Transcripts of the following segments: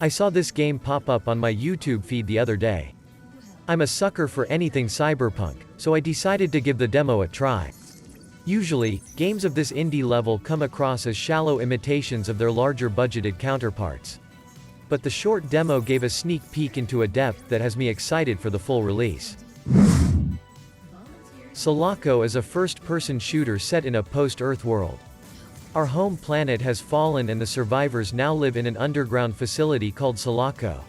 I saw this game pop up on my YouTube feed the other day. I'm a sucker for anything cyberpunk, so I decided to give the demo a try. Usually, games of this indie level come across as shallow imitations of their larger budgeted counterparts. But the short demo gave a sneak peek into a depth that has me excited for the full release. Selaco is a first-person shooter set in a post-Earth world. Our home planet has fallen and the survivors now live in an underground facility called Selaco.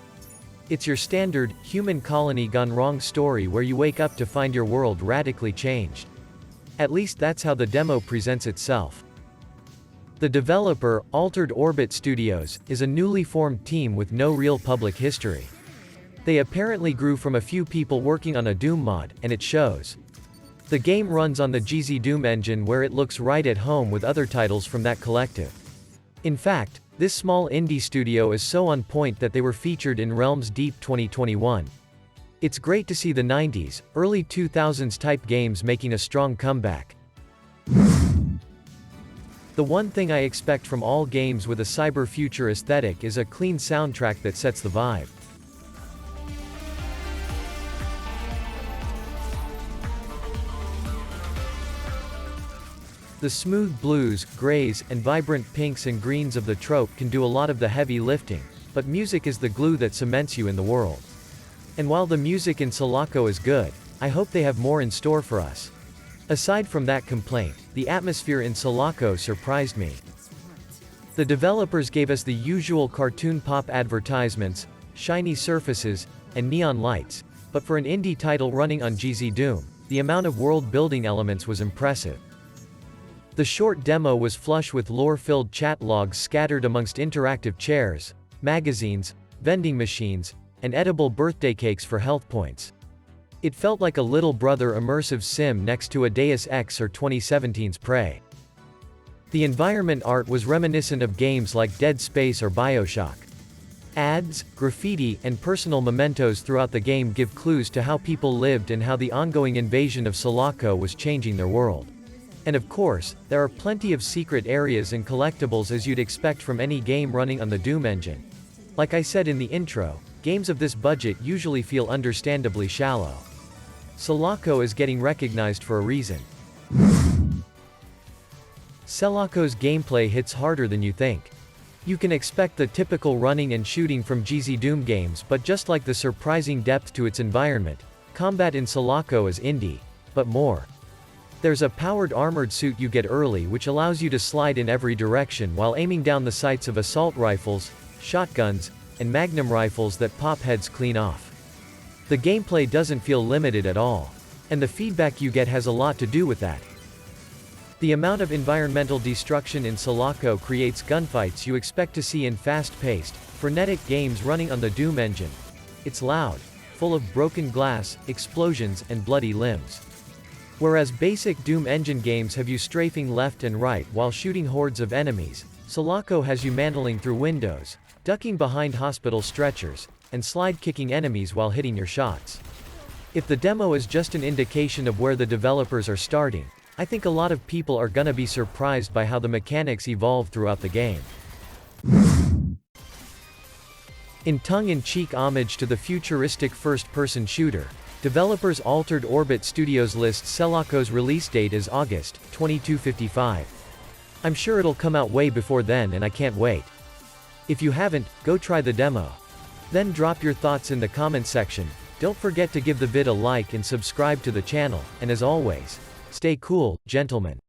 It's your standard, human colony gone wrong story where you wake up to find your world radically changed. At least that's how the demo presents itself. The developer, Altered Orbit Studios, is a newly formed team with no real public history. They apparently grew from a few people working on a Doom mod, and it shows. The game runs on the GZ Doom engine where it looks right at home with other titles from that collective. In fact, this small indie studio is so on point that they were featured in Realms Deep 2021. It's great to see the 90s, early 2000s type games making a strong comeback. The one thing I expect from all games with a cyber-future aesthetic is a clean soundtrack that sets the vibe. The smooth blues, grays, and vibrant pinks and greens of the trope can do a lot of the heavy lifting, but music is the glue that cements you in the world. And while the music in Selaco is good, I hope they have more in store for us. Aside from that complaint, the atmosphere in Selaco surprised me. The developers gave us the usual cartoon pop advertisements, shiny surfaces, and neon lights, but for an indie title running on GZ Doom, the amount of world-building elements was impressive. The short demo was flush with lore-filled chat logs scattered amongst interactive chairs, magazines, vending machines, and edible birthday cakes for health points. It felt like a little brother immersive sim next to a Deus Ex or 2017's Prey. The environment art was reminiscent of games like Dead Space or BioShock. Ads, graffiti, and personal mementos throughout the game give clues to how people lived and how the ongoing invasion of Selaco was changing their world. And of course, there are plenty of secret areas and collectibles as you'd expect from any game running on the Doom engine. Like I said in the intro, games of this budget usually feel understandably shallow. Selaco is getting recognized for a reason. Selaco's gameplay hits harder than you think. You can expect the typical running and shooting from GZ Doom games, but just like the surprising depth to its environment, combat in Selaco is indie, but more. There's a powered armored suit you get early which allows you to slide in every direction while aiming down the sights of assault rifles, shotguns, and magnum rifles that pop heads clean off. The gameplay doesn't feel limited at all. And the feedback you get has a lot to do with that. The amount of environmental destruction in Selaco creates gunfights you expect to see in fast-paced, frenetic games running on the Doom engine. It's loud, full of broken glass, explosions, and bloody limbs. Whereas basic Doom engine games have you strafing left and right while shooting hordes of enemies, Selaco has you mantling through windows, ducking behind hospital stretchers, and slide-kicking enemies while hitting your shots. If the demo is just an indication of where the developers are starting, I think a lot of people are gonna be surprised by how the mechanics evolve throughout the game. In tongue-in-cheek homage to the futuristic first-person shooter, developers Altered Orbit Studios lists Selaco's release date as August 2255. I'm sure it'll come out way before then and I can't wait. If you haven't, go try the demo. Then drop your thoughts in the comment section. Don't forget to give the vid a like and subscribe to the channel, and as always, stay cool, gentlemen.